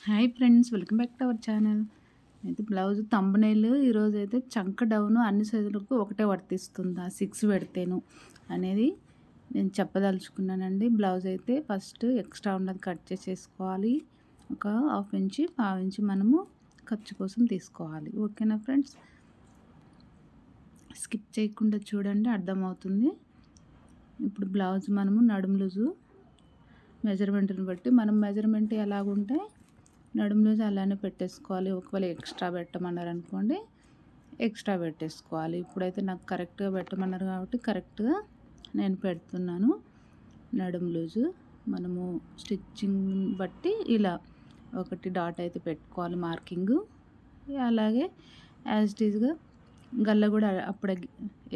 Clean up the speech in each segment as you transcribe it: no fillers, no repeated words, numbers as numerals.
Hi friends, welcome back to our channel. అయితే blouse thumbnail ఈరోజైతే చంక డౌను అన్ని సైజులకు ఒకటే వర్తిస్తుందా 6 పెడితేను అనేది నేను చెప్పదలుచుకున్నానండి. బ్లౌజ్ అయితే ఫస్ట్ ఎక్స్ట్రా ఉన్నది కట్ చేసేసుకోవాలి. ఒక హాఫ్ ఇంచ్, పావు ఇంచ్ మనము ఖర్చు కోసం తీసుకోవాలి. ఓకేనా ఫ్రెండ్స్? స్కిప్ చేయకుండా చూడండి, అర్థమవుతుంది. ఇప్పుడు బ్లౌజ్ మనము నడుము లూజు మెజర్మెంట్ని బట్టి మనం మెజర్మెంట్ ఎలాగుంటే నడుము లూజ్ అలానే పెట్టేసుకోవాలి. ఒకవేళ ఎక్స్ట్రా పెట్టమన్నారనుకోండి, ఎక్స్ట్రా పెట్టేసుకోవాలి. ఇప్పుడైతే నాకు కరెక్ట్గా పెట్టమన్నారు కాబట్టి కరెక్ట్గా నేను పెడుతున్నాను. నడుము లూజు మనము స్టిచ్చింగ్ బట్టి ఇలా ఒకటి డాట్ అయితే పెట్టుకోవాలి మార్కింగు. అలాగే యాజ్ ఇట్ ఈజ్గా గల్ల కూడా అప్పుడే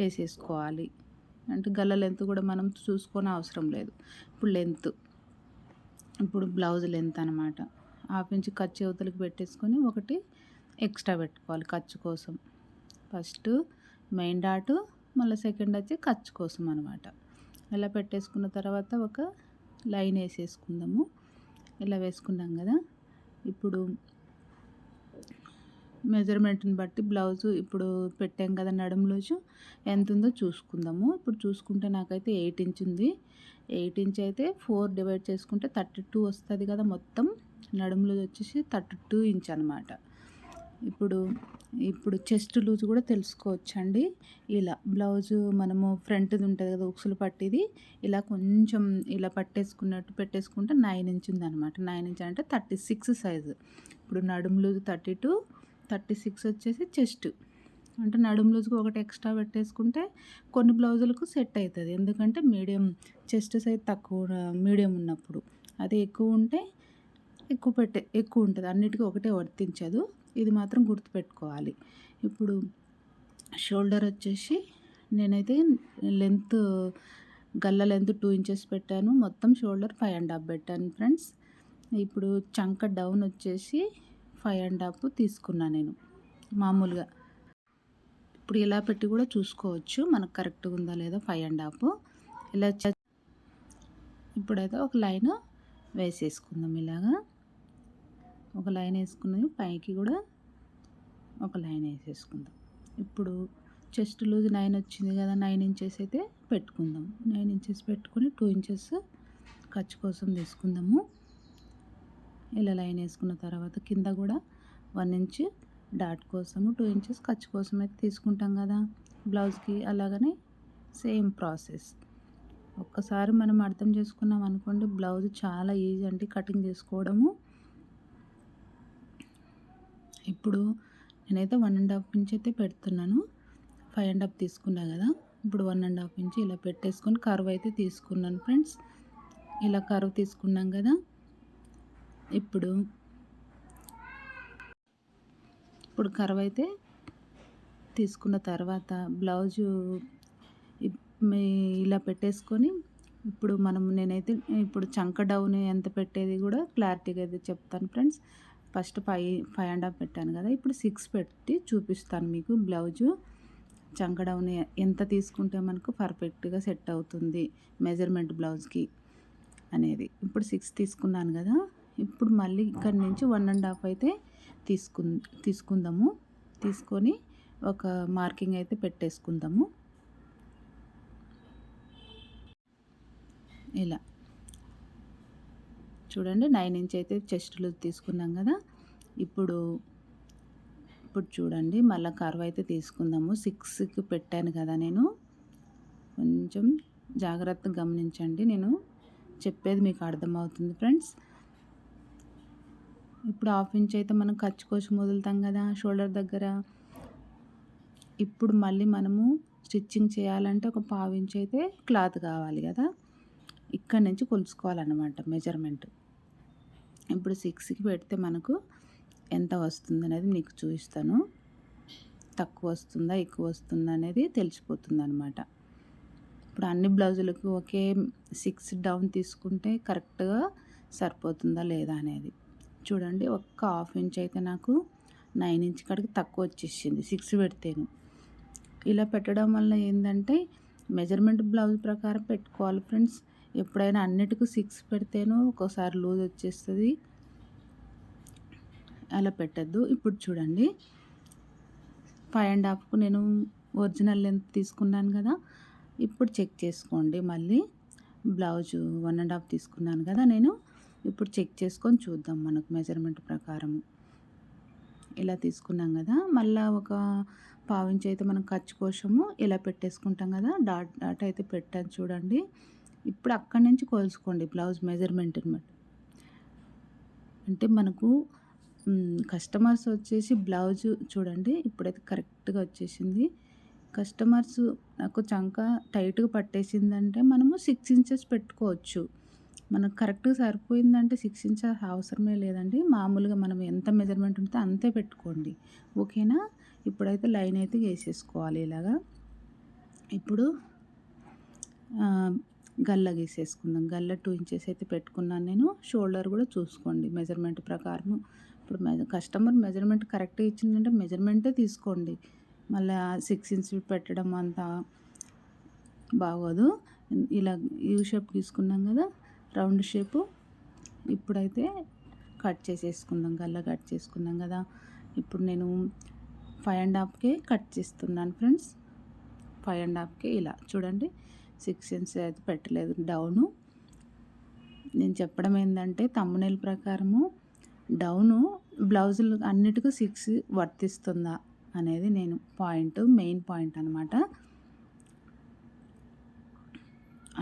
వేసేసుకోవాలి. అంటే గల్ల లెంత్ కూడా మనం చూసుకొని అవసరం లేదు. ఇప్పుడు బ్లౌజ్ లెంత్ అనమాట. హాఫ్ ఇంచ్ ఖర్చు అవతలకి పెట్టేసుకొని ఒకటి ఎక్స్ట్రా పెట్టుకోవాలి ఖర్చు కోసం. ఫస్ట్ మెయిన్ డాటు, మళ్ళీ సెకండ్ వచ్చి ఖర్చు కోసం అనమాట. ఇలా పెట్టేసుకున్న తర్వాత ఒక లైన్ వేసేసుకుందాము. ఇలా వేసుకున్నాం కదా. ఇప్పుడు మెజర్మెంట్ని బట్టి బ్లౌజు ఇప్పుడు పెట్టాం కదా, నడుము లూజు ఎంత ఉందో చూసుకుందాము. ఇప్పుడు చూసుకుంటే నాకైతే 8 ఇంచ్ ఉంది. 8 ఇంచ్ అయితే 4 డివైడ్ చేసుకుంటే 32 వస్తుంది కదా. మొత్తం నడుము లూజ్ వచ్చేసి 32 ఇంచ్ అనమాట. ఇప్పుడు చెస్ట్ లూజ్ కూడా తెలుసుకోవచ్చండి. ఇలా బ్లౌజు మనము ఫ్రంట్ది ఉంటుంది కదా, ఉక్సులు పట్టిది ఇలా కొంచెం ఇలా పట్టేసుకున్నట్టు పెట్టేసుకుంటే 9 ఇంచ్ ఉందనమాట. 9 ఇంచ్ అంటే 36 సైజు. ఇప్పుడు నడుము లూజ్ 32, 36 వచ్చేసి చెస్ట్. అంటే నడుము లూజ్కి ఒకటి ఎక్స్ట్రా పెట్టేసుకుంటే కొన్ని బ్లౌజులకు సెట్ అవుతుంది. ఎందుకంటే మీడియం చెస్ట్ సైజ్ తక్కువ, మీడియం ఉన్నప్పుడు. అదే ఎక్కువ ఉంటే ఎక్కువ ఉంటుంది. అన్నిటికీ ఒకటే వర్తించదు. ఇది మాత్రం గుర్తుపెట్టుకోవాలి. ఇప్పుడు షోల్డర్ వచ్చేసి నేనైతే లెంత్, గల్ల లెంత్ 2 ఇంచెస్ పెట్టాను. మొత్తం షోల్డర్ 5.5 పెట్టాను ఫ్రెండ్స్. ఇప్పుడు చంక డౌన్ వచ్చేసి 5.5 తీసుకున్నాను నేను మామూలుగా. ఇప్పుడు ఇలా పెట్టి కూడా చూసుకోవచ్చు మనకు కరెక్ట్గా ఉందా లేదా. 5.5 ఇలా ఇప్పుడైతే ఒక లైన్ వేసేసుకుందాం. ఇలాగా ఒక లైన్ వేసుకున్నది, పైకి కూడా ఒక లైన్ వేసేసుకుందాం. ఇప్పుడు చెస్ట్ లూజ్ 9 వచ్చింది కదా, 9 ఇంచెస్ అయితే పెట్టుకుందాం. 9 ఇంచెస్ పెట్టుకొని 2 ఇంచెస్ ఖర్చు కోసం తీసుకుందాము. ఇలా లైన్ వేసుకున్న తర్వాత కింద కూడా 1 ఇంచ్ డాట్ కోసము, 2 ఇంచెస్ ఖర్చు కోసం అయితే తీసుకుంటాం కదా బ్లౌజ్కి. అలాగనే సేమ్ ప్రాసెస్. ఒక్కసారి మనం అర్థం చేసుకున్నాం అనుకోండి, బ్లౌజ్ చాలా ఈజీ అండి కటింగ్ చేసుకోవడము. ఇప్పుడు నేనైతే 1.5 ఇంచ్ అయితే పెడుతున్నాను. 5.5 తీసుకున్నా కదా. ఇప్పుడు 1.5 ఇంచ్ ఇలా పెట్టేసుకొని కర్వ్ అయితే తీసుకున్నాను ఫ్రెండ్స్. ఇలా కర్వ్ తీసుకున్నాం కదా. ఇప్పుడు కర్వ్ అయితే తీసుకున్న తర్వాత బ్లౌజు ఇలా పెట్టేసుకొని ఇప్పుడు నేనైతే ఇప్పుడు చంక డౌన్ ఎంత పెట్టేది కూడా క్లారిటీగా అయితే చెప్తాను ఫ్రెండ్స్. ఫస్ట్ 5.5 పెట్టాను కదా. ఇప్పుడు 6 పెట్టి చూపిస్తాను మీకు బ్లౌజు చంక డౌన్ ఎంత తీసుకుంటే మనకు పర్ఫెక్ట్గా సెట్ అవుతుంది మెజర్మెంట్ బ్లౌజ్కి అనేది. ఇప్పుడు 6 తీసుకున్నాను కదా. ఇప్పుడు మళ్ళీ ఇక్కడి నుంచి 1.5 అయితే తీసుకుందాము. తీసుకొని ఒక మార్కింగ్ అయితే పెట్టేసుకుందాము. ఇలా చూడండి, 9 ఇంచ్ అయితే చెస్ట్ లూజ్ తీసుకున్నాం కదా. ఇప్పుడు చూడండి, మళ్ళీ కర్వ్ అయితే తీసుకుందాము. 6కి పెట్టాను కదా నేను. కొంచెం జాగ్రత్తగా గమనించండి, నేను చెప్పేది మీకు అర్థమవుతుంది ఫ్రెండ్స్. ఇప్పుడు హాఫ్ ఇంచ్ అయితే మనం ఖర్చు కోసం వదులుతాం కదా షోల్డర్ దగ్గర. ఇప్పుడు మళ్ళీ మనము స్టిచ్చింగ్ చేయాలంటే ఒక పావు ఇంచ్ అయితే క్లాత్ కావాలి కదా. ఇక్కడ నుంచి కొలుసుకోవాలన్నమాట మెజర్మెంట్. ఇప్పుడు 6కి పెడితే మనకు ఎంత వస్తుంది అనేది మీకు చూపిస్తాను. తక్కువ వస్తుందా ఎక్కువ వస్తుందా అనేది తెలిసిపోతుంది అనమాట. ఇప్పుడు అన్ని బ్లౌజులకు ఒకే 6 డౌన్ తీసుకుంటే కరెక్ట్గా సరిపోతుందా లేదా అనేది చూడండి. ఒక్క హాఫ్ ఇంచ్ అయితే నాకు 9 ఇంచ్ కాడికి తక్కువ వచ్చేసింది 6 పెడితేను. ఇలా పెట్టడం వల్ల ఏంటంటే మెజర్మెంట్ బ్లౌజ్ ప్రకారం పెట్టుకోవాలి ఫ్రెండ్స్. ఎప్పుడైనా అన్నిటికీ 6 పెడితేనో ఒక్కోసారి లూజ్ వచ్చేస్తుంది. అలా పెట్టద్దు. ఇప్పుడు చూడండి 5.5కు నేను ఒరిజినల్ లెంత్ తీసుకున్నాను కదా. ఇప్పుడు చెక్ చేసుకోండి మళ్ళీ. బ్లౌజు 1.5 తీసుకున్నాను కదా నేను. ఇప్పుడు చెక్ చేసుకొని చూద్దాం మనకు మెజర్మెంట్ ప్రకారము. ఇలా తీసుకున్నాం కదా. మళ్ళీ ఒక పావించి అయితే మనం ఖర్చు కోసము ఇలా పెట్టేసుకుంటాం కదా. డాట్ డాట్ అయితే పెట్టాను చూడండి. ఇప్పుడు అక్కడి నుంచి కొలుసుకోండి బ్లౌజ్ మెజర్మెంట్ని బట్టి. అంటే మనకు కస్టమర్స్ వచ్చేసి బ్లౌజ్ చూడండి ఇప్పుడైతే కరెక్ట్గా వచ్చేసింది. కస్టమర్స్ నాకు చంక టైట్గా పట్టేసిందంటే మనము 6 ఇంచెస్ పెట్టుకోవచ్చు. మనకు కరెక్ట్గా సరిపోయిందంటే 6 ఇంచెస్ అవసరమే లేదండి. మామూలుగా మనం ఎంత మెజర్మెంట్ ఉంటే అంతే పెట్టుకోండి. ఓకేనా. ఇప్పుడైతే లైన్ అయితే వేసేసుకోవాలి ఇలాగా. ఇప్పుడు గల్ల గీసేసుకుందాం. గల్ల 2 ఇంచెస్ అయితే పెట్టుకున్నాను నేను. షోల్డర్ కూడా చూసుకోండి మెజర్మెంట్ ప్రకారము. ఇప్పుడు కస్టమర్ మెజర్మెంట్ కరెక్ట్గా ఇచ్చిందంటే మెజర్మెంటే తీసుకోండి. మళ్ళీ 6 ఇంచెస్ పెట్టడం అంతా బాగోదు. ఇలా యూ షేప్ తీసుకున్నాం కదా, రౌండ్ షేపు. ఇప్పుడైతే కట్ చేసేసుకుందాం. గల్ల కట్ చేసుకున్నాం కదా. ఇప్పుడు నేను 5.5కే కట్ చేస్తున్నాను ఫ్రెండ్స్. 5.5కే ఇలా చూడండి 6 ఇంచెస్ అయితే పెట్టలేదు డౌను. నేను చెప్పడం ఏంటంటే థంబ్‌నెయిల్ ప్రకారము డౌను బ్లౌజులు అన్నిటికీ 6 వర్తిస్తుందా అనేది నేను మెయిన్ పాయింట్ అనమాట.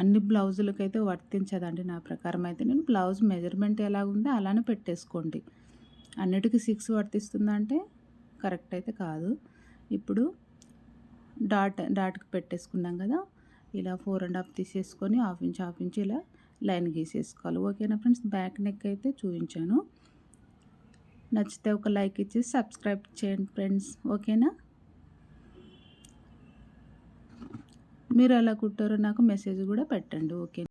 అన్ని బ్లౌజులకైతే వర్తించదండి నా ప్రకారం అయితే. నేను బ్లౌజ్ మెజర్మెంట్ ఎలాగుందో అలానే పెట్టేసుకోండి. అన్నిటికీ 6 వర్తిస్తుందా అంటే కరెక్ట్ అయితే కాదు. ఇప్పుడు డాట్కి పెట్టేసుకున్నాం కదా. ఇలా 4.5 తీసేసుకొని హాఫ్ ఇంచ్ ఇలా లైన్ గీసేసుకోవాలి. ఓకేనా ఫ్రెండ్స్. బ్యాక్ నెక్ అయితే చూపించాను. నచ్చితే ఒక లైక్ ఇచ్చి సబ్స్క్రైబ్ చేయండి ఫ్రెండ్స్. ఓకేనా. మీరు ఎలా కుట్టారో నాకు మెసేజ్ కూడా పెట్టండి. ఓకే.